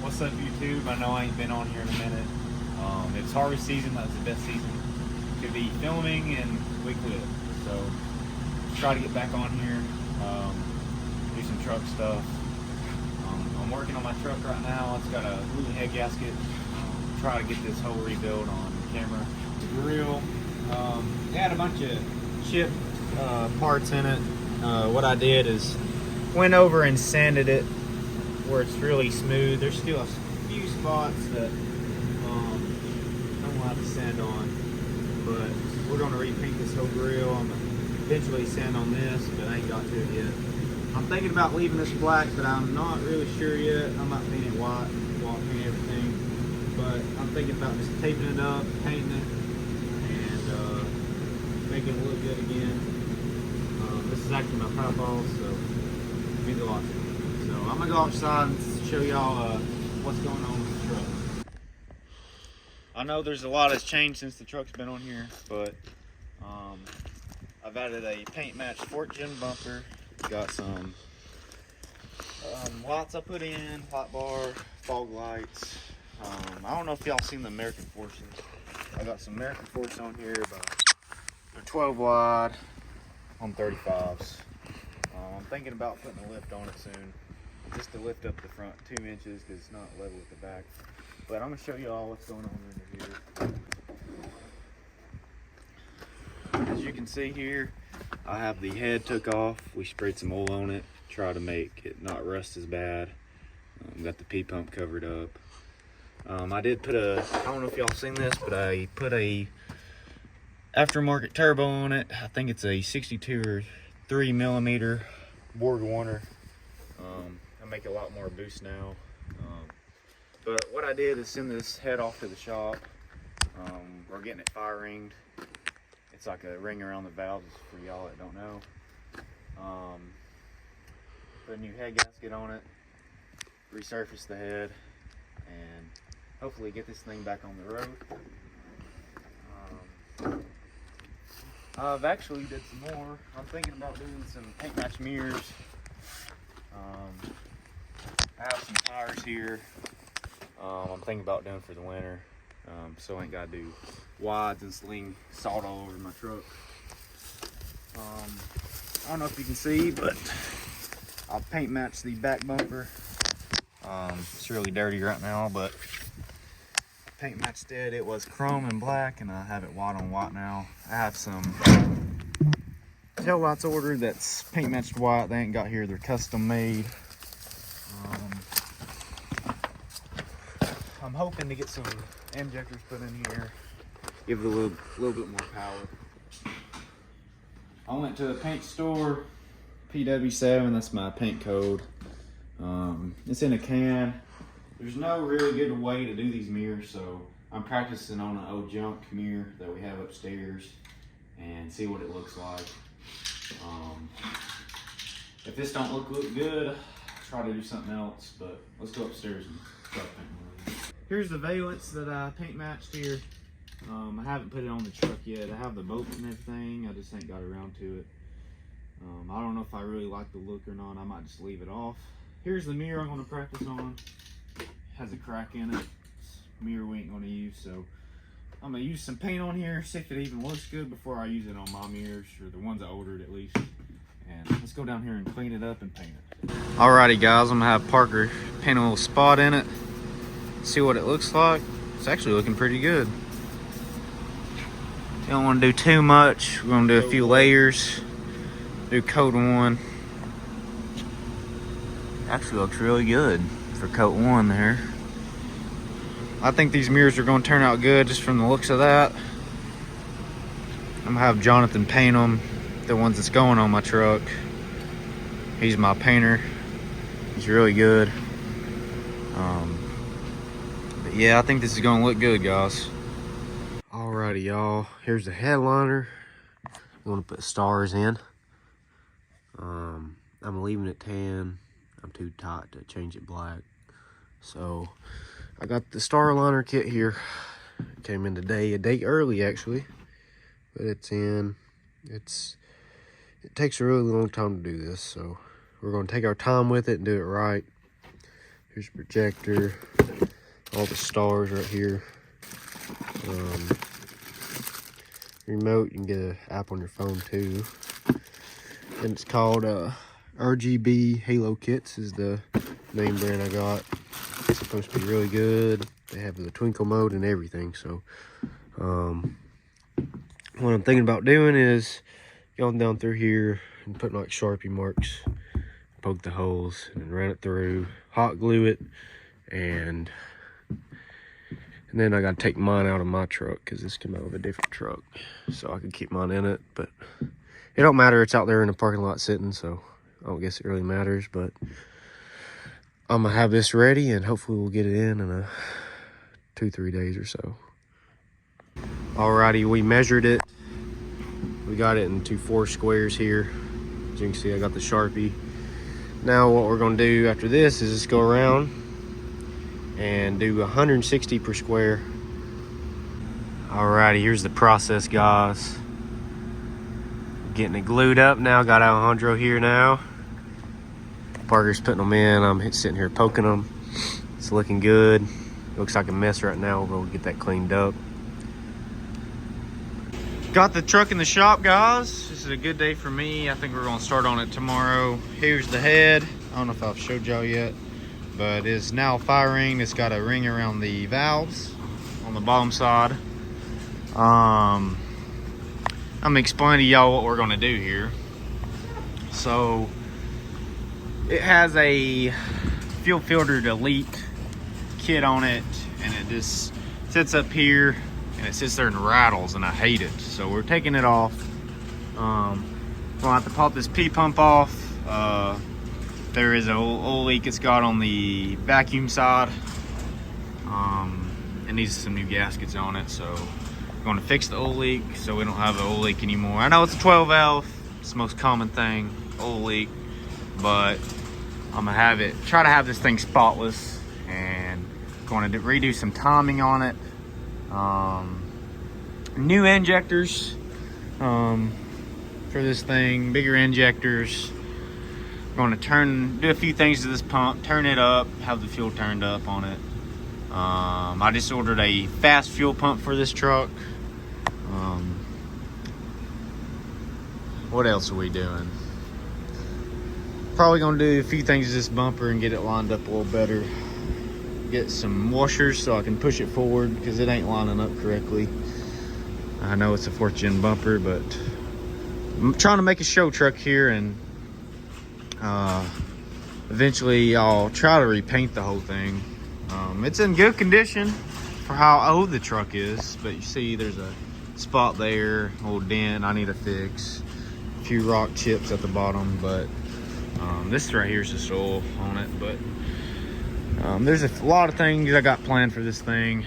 What's up, YouTube? I know I ain't been on here in a minute. It's harvest season. That's the best season to be filming, and we quit. So try to get back on here, do some truck stuff. I'm working on my truck right now. It's got a glue head gasket. Try to get this whole rebuild on camera. The grill, it had a bunch of chip parts in it. What I did is went over and sanded it where it's really smooth. There's still a few spots that I'm gonna have to sand on, but we're gonna repaint this whole grill. I'm gonna eventually sand on this, but I ain't got to it yet. I'm thinking about leaving this black, but I'm not really sure yet. I might paint it white, paint everything, but I'm thinking about just taping it up, painting it, and making it look good again. This is actually my pieball, so it means a lot to me. So I'm gonna go outside and show y'all what's going on with the truck. I know there's a lot that's changed since the truck's been on here, but I've added a paint match 4th gen bumper. Got some lights I put in, hot bar, fog lights. I don't know if y'all seen the American Forces. I got some American Force on here, but they're 12 wide on 35s. I'm thinking about putting a lift on it soon, just to lift up the front 2 inches because it's not level with the back. But I'm gonna show you all what's going on under here. As you can see here, I have the head took off. We sprayed some oil on it, try to make it not rust as bad. Got the P-pump covered up. I did put I don't know if y'all seen this, but I put a aftermarket turbo on it. I think it's a 62 or 3mm Borg Warner. I make a lot more boost now. But what I did is send this head off to the shop. We're getting it fire ringed. It's like a ring around the valves for y'all that don't know. Put a new head gasket on it, resurface the head, and hopefully get this thing back on the road. I've actually did some more. I'm thinking about doing some paint match mirrors. I have some tires here. I'm thinking about doing for the winter, so I ain't gotta do wides and sling salt all over my truck. I don't know if you can see, but I'll paint match the back bumper. It's really dirty right now, but paint matched it. It was chrome and black, and I have it white on white now. I have some tail lights ordered that's paint matched white. They ain't got here. They're custom made. I'm hoping to get some injectors put in here, give it a little bit more power. I went to a paint store, PW7. That's my paint code. It's in a can. There's no really good way to do these mirrors, so I'm practicing on an old junk mirror that we have upstairs and see what it looks like. If this don't look good, I'll try to do something else, but let's go upstairs and start painting. Here's the valence that I paint matched here. I haven't put it on the truck yet. I have the bolt and everything, I just ain't got around to it. I don't know if I really like the look or not. I might just leave it off. Here's the mirror I'm gonna practice on. Has a crack in it. It's a mirror we ain't gonna use, so I'm gonna use some paint on here, see if it even looks good before I use it on my mirrors, or the ones I ordered at least. And let's go down here and clean it up and paint it. Alrighty guys, I'm gonna have Parker paint a little spot in it, see what it looks like. It's actually looking pretty good. You don't want to do too much. We're gonna do a few layers, do coat 1. Actually looks really good for coat 1 there. I think these mirrors are going to turn out good just from the looks of that. I'm gonna have Jonathan paint them, the ones that's going on my truck. He's my painter. He's really good. But yeah, I think this is going to look good, guys. Alrighty, y'all. Here's the headliner. I'm going to put stars in. I'm leaving it tan. I'm too tight to change it black. So I got the star liner kit here. It came in today, a day early actually, but it's in. It takes a really long time to do this, so we're going to take our time with it and do it right. Here's the projector, all the stars right here. Remote, you can get an app on your phone too. And it's called RGB Halo Kits is the main brand I got. It's supposed to be really good. They have the twinkle mode and everything. So what I'm thinking about doing is going down through here and putting like Sharpie marks, poke the holes and run it through, hot glue it, and then I gotta take mine out of my truck because this came out of a different truck, so I can keep mine in it. But it don't matter, it's out there in the parking lot sitting, so I don't guess it really matters. But I'm gonna have this ready and hopefully we'll get it in a 2-3 days or so. Alrighty, we measured it. We got it into 4 squares here. As you can see, I got the Sharpie. Now what we're gonna do after this is just go around and do 160 per square. Alrighty, here's the process, guys. Getting it glued up now. Got Alejandro here now. Parker's putting them in. I'm sitting here poking them. It's looking good. Looks like a mess right now. We'll get that cleaned up. Got the truck in the shop, guys. This is a good day for me. I think we're gonna start on it tomorrow. Here's the head. I don't know if I've showed y'all yet, but it's now firing. It's got a ring around the valves on the bottom side. I'm gonna explain to y'all what we're gonna do here. So it has a fuel filter delete kit on it, and it just sits up here and it sits there and rattles, and I hate it. So we're taking it off. We'll have to pop this P pump off. There is an oil leak it's got on the vacuum side. It needs some new gaskets on it, so we're going to fix the oil leak so we don't have an oil leak anymore. I know it's a 12 valve, it's the most common thing, oil leak, but I'm gonna try to have this thing spotless, and going to redo some timing on it. New injectors for this thing, bigger injectors. Going to do a few things to this pump, turn it up, have the fuel turned up on it. I just ordered a fast fuel pump for this truck. What else are we doing? Probably gonna do a few things to this bumper and get it lined up a little better. Get some washers so I can push it forward because it ain't lining up correctly. I know it's a 4th gen bumper, but I'm trying to make a show truck here, and eventually I'll try to repaint the whole thing. It's in good condition for how old the truck is, but you see there's a spot there, a little dent I need to fix, a few rock chips at the bottom, but this right here is just oil on it. But there's a lot of things I got planned for this thing.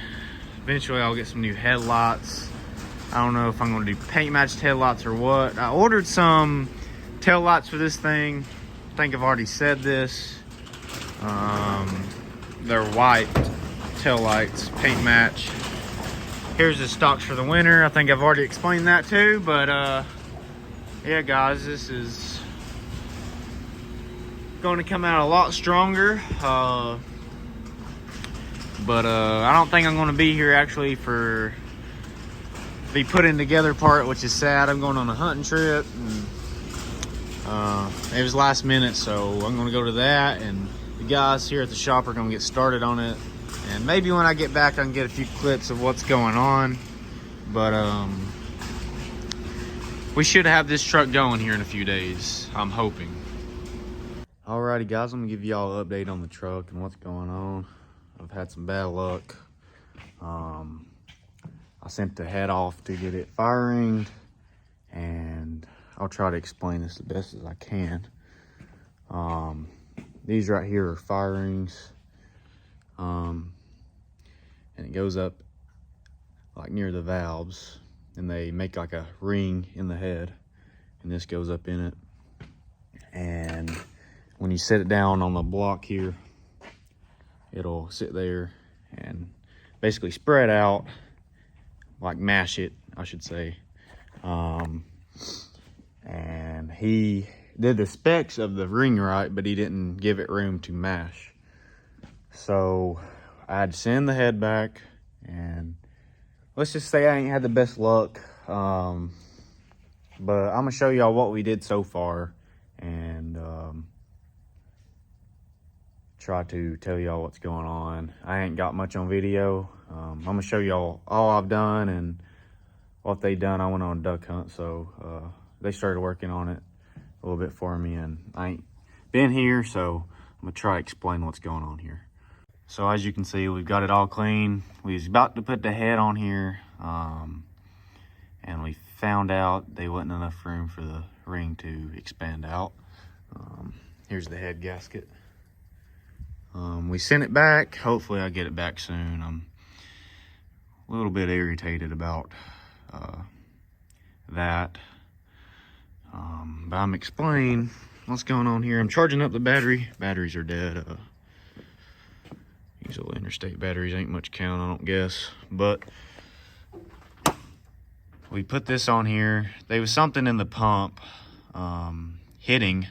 Eventually I'll get some new headlights. I don't know if I'm going to do paint matched headlights or what. I ordered some tail lights for this thing. I think I've already said this. They're white tail lights, paint match. Here's the stocks for the winter. I think I've already explained that too, but yeah, guys, this is going to come out a lot stronger. But I don't think I'm going to be here actually for the putting together part, which is sad. I'm going on a hunting trip, and it was last minute, so I'm going to go to that, and the guys here at the shop are going to get started on it, and maybe when I get back I can get a few clips of what's going on. But we should have this truck going here in a few days, I'm hoping. Alrighty guys, I'm gonna give y'all an update on the truck and what's going on. I've had some bad luck. I sent the head off to get it firing, and I'll try to explain this the best as I can. These right here are firings, and it goes up like near the valves, and they make like a ring in the head, and this goes up in it. And when you set it down on the block here, it'll sit there and basically spread out, like mash it, I should say. And he did the specs of the ring right, but he didn't give it room to mash. So I had to send the head back, and let's just say I ain't had the best luck. But I'm gonna show y'all what we did so far, and try to tell y'all what's going on. I ain't got much on video. I'm gonna show y'all all I've done and what they done. I went on a duck hunt, so they started working on it a little bit for me, and I ain't been here, so I'm gonna try to explain what's going on here. So as you can see, we've got it all clean. We was about to put the head on here, and we found out there wasn't enough room for the ring to expand out. Here's the head gasket. We sent it back. Hopefully I get it back soon. I'm a little bit irritated about that. But I'm explaining what's going on here. I'm charging up the battery. Batteries are dead. These old interstate batteries ain't much count, I don't guess. But we put this on here. There was something in the pump hitting.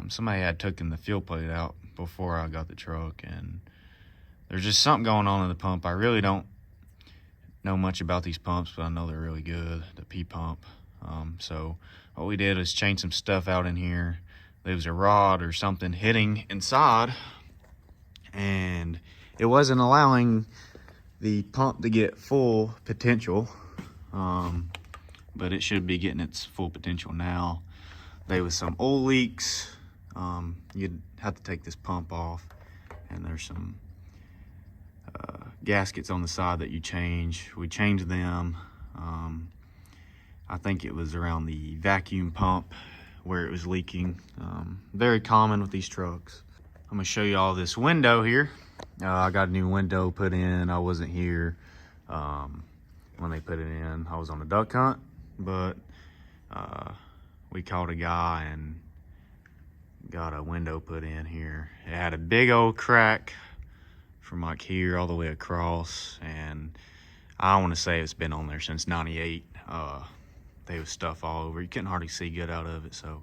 Somebody had taken the fuel plate out before I got the truck, and there's just something going on in the pump. I really don't know much about these pumps, but I know they're really good, the P pump. So what we did is change some stuff out in here. There was a rod or something hitting inside, and it wasn't allowing the pump to get full potential, but it should be getting its full potential now. There was some oil leaks. You'd have to take this pump off, and there's some gaskets on the side that you change. We changed them. I think it was around the vacuum pump where it was leaking. Very common with these trucks. I'm gonna show you all this window here. I got a new window put in. I wasn't here when they put it in. I was on a duck hunt, but we called a guy and got a window put in here. It had a big old crack from like here all the way across, and I want to say it's been on there since '98. There was stuff all over. You couldn't hardly see good out of it, so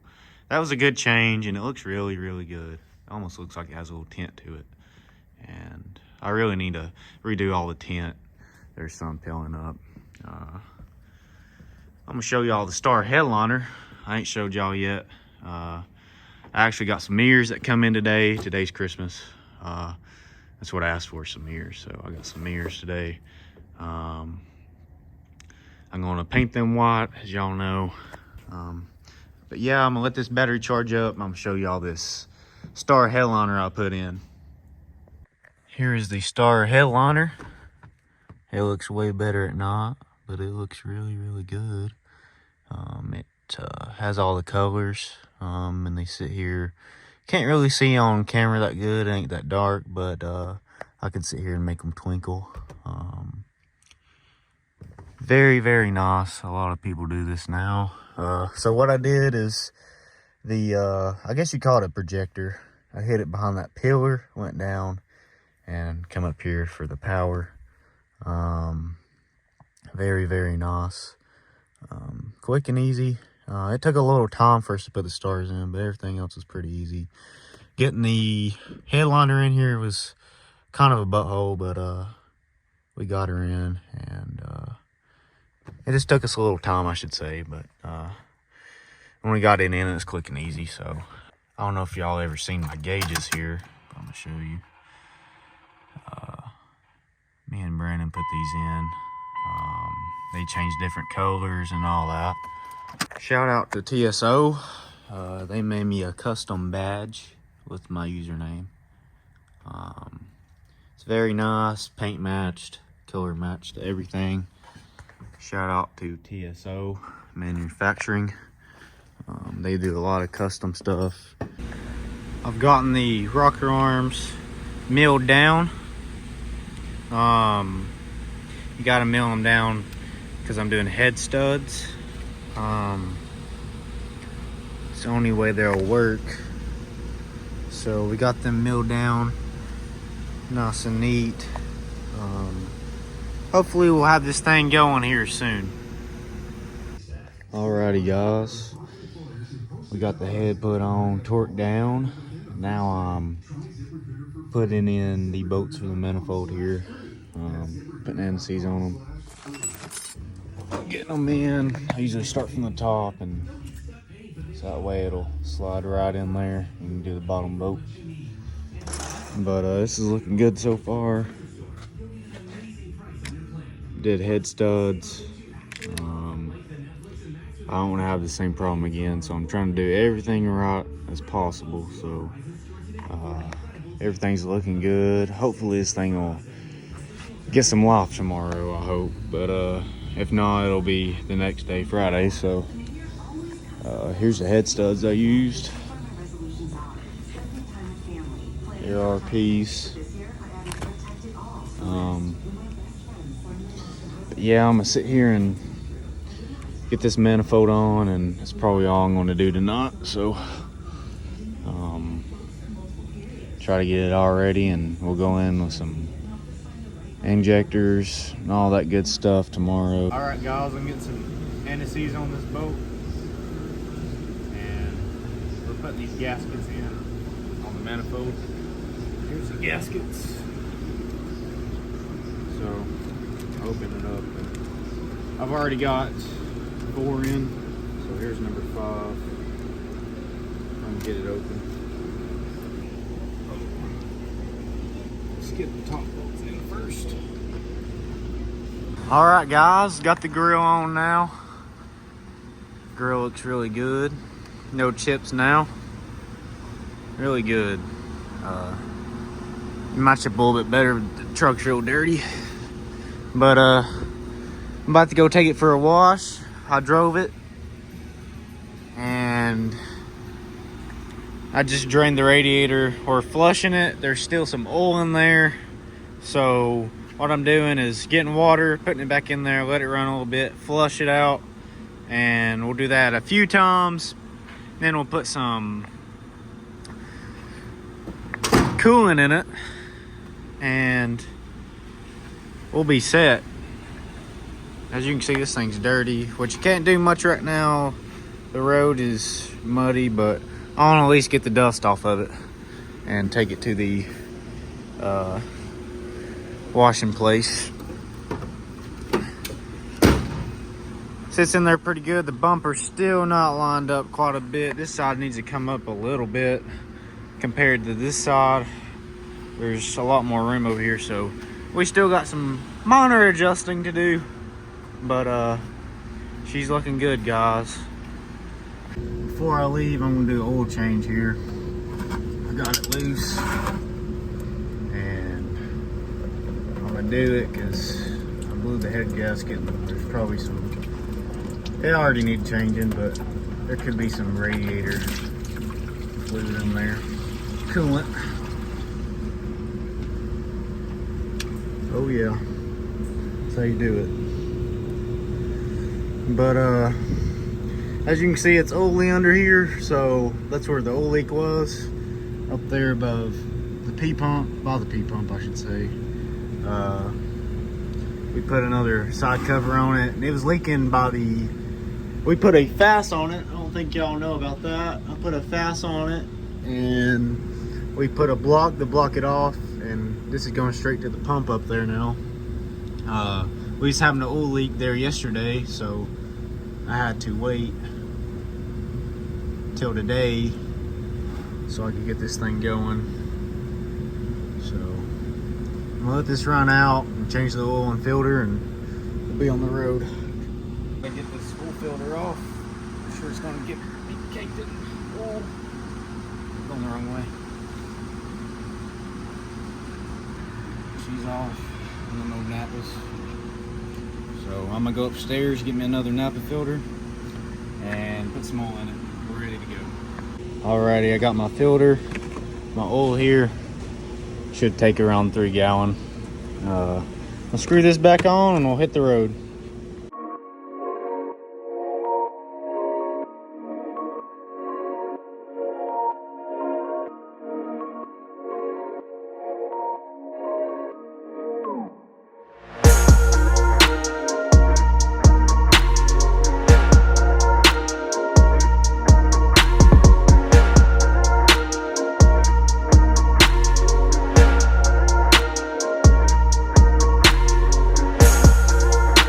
that was a good change, and it looks really, really good. It almost looks like it has a little tint to it, and I really need to redo all the tint. There's some peeling up. I'm gonna show y'all the star headliner. I ain't showed y'all yet. I actually got some mirrors that come in today. Today's Christmas. That's what I asked for, some mirrors. So I got some mirrors today. I'm gonna paint them white, as y'all know. But yeah, I'm gonna let this battery charge up. I'm gonna show y'all this star headliner I put in. Here is the star headliner. It looks way better at night, but it looks really, really good. It has all the colors, and they sit here. Can't really see on camera that good. It ain't that dark, but I can sit here and make them twinkle. Very, very nice. A lot of people do this now. So what I did is I guess you call it a projector. I hit it behind that pillar, went down, and come up here for the power. Very, very nice. Quick and easy. It took a little time for us to put the stars in, but everything else was pretty easy. Getting the headliner in here was kind of a butthole, but we got her in, and it just took us a little time, I should say, but when we got it in, it was quick and easy. So I don't know if y'all ever seen my gauges here. I'm gonna show you. Me and Brandon put these in. They changed different colors and all that. Shout out to TSO. They made me a custom badge with my username. It's very nice, paint matched, color matched, everything. Shout out to TSO Manufacturing. They do a lot of custom stuff. I've gotten the rocker arms milled down. You gotta mill them down because I'm doing head studs. It's the only way they'll work. So we got them milled down, nice and neat. Hopefully we'll have this thing going here soon. Alrighty guys, we got the head put on, torqued down. Now I'm putting in the bolts for the manifold here. Putting anti-seize on them. Getting them in. I usually start from the top, and so that way it'll slide right in there. You can do the bottom bolt. But this is looking good so far. Did head studs. I don't want to have the same problem again, so I'm trying to do everything right as possible. So everything's looking good. Hopefully this thing will get some life tomorrow, I hope. But if not, it'll be the next day, Friday. So here's the head studs I used. Here are piece. But yeah, I'm gonna sit here and get this manifold on, and that's probably all I'm gonna do tonight. So try to get it all ready, and we'll go in with some injectors and all that good stuff tomorrow. All right, guys, I'm getting some anti-seize on this boat, and we're putting these gaskets in on the manifold. Here's the gaskets. So open it up. I've already got 4 in, so here's number 5. I'm gonna get it open. Let's get the top bolts in first. All right, guys, got the grill on now. Grill looks really good. No chips now. Really good. Might chip a little bit better. The truck's real dirty, but I'm about to go take it for a wash. I drove it, and I just drained the radiator. We're flushing it. There's still some oil in there, so what I'm doing is getting water, putting it back in there, let it run a little bit, flush it out, and we'll do that a few times. Then we'll put some coolant in it, and we'll be set. As you can see, this thing's dirty, which you can't do much right now. The road is muddy, but I want to at least get the dust off of it and take it to the washing place. Sits in there pretty good. The bumper's still not lined up quite a bit. This side needs to come up a little bit compared to this side. There's a lot more room over here, so we still got some minor adjusting to do. But she's looking good, guys. Before I leave, I'm gonna do an oil change here. I got it loose, and I'm gonna do it because I blew the head gasket. There's probably some, it already needs changing, but there could be some radiator fluid in there. Coolant. Oh yeah, that's how you do it. But as you can see, it's oily under here, so that's where the oil leak was, up there above the P-pump, by the P-pump I should say. We put another side cover on it, and it was leaking by the, we put a FAS on it. I don't think y'all know about that. I put a FAS on it, and we put a block to block it off, and this is going straight to the pump up there now. We was having an oil leak there yesterday, so I had to wait till today so I could get this thing going. So I'm gonna let this run out and change the oil and filter, and we'll be on the road. I get this oil filter off. I'm sure it's gonna get me caked in oil. Going the wrong way. She's off. I don't know nappas. So I'm gonna go upstairs, get me another nappa filter, and put some oil in it. We're ready to go. Alrighty, I got my filter, my oil here. Should take around 3 gallons. I'll screw this back on and we'll hit the road.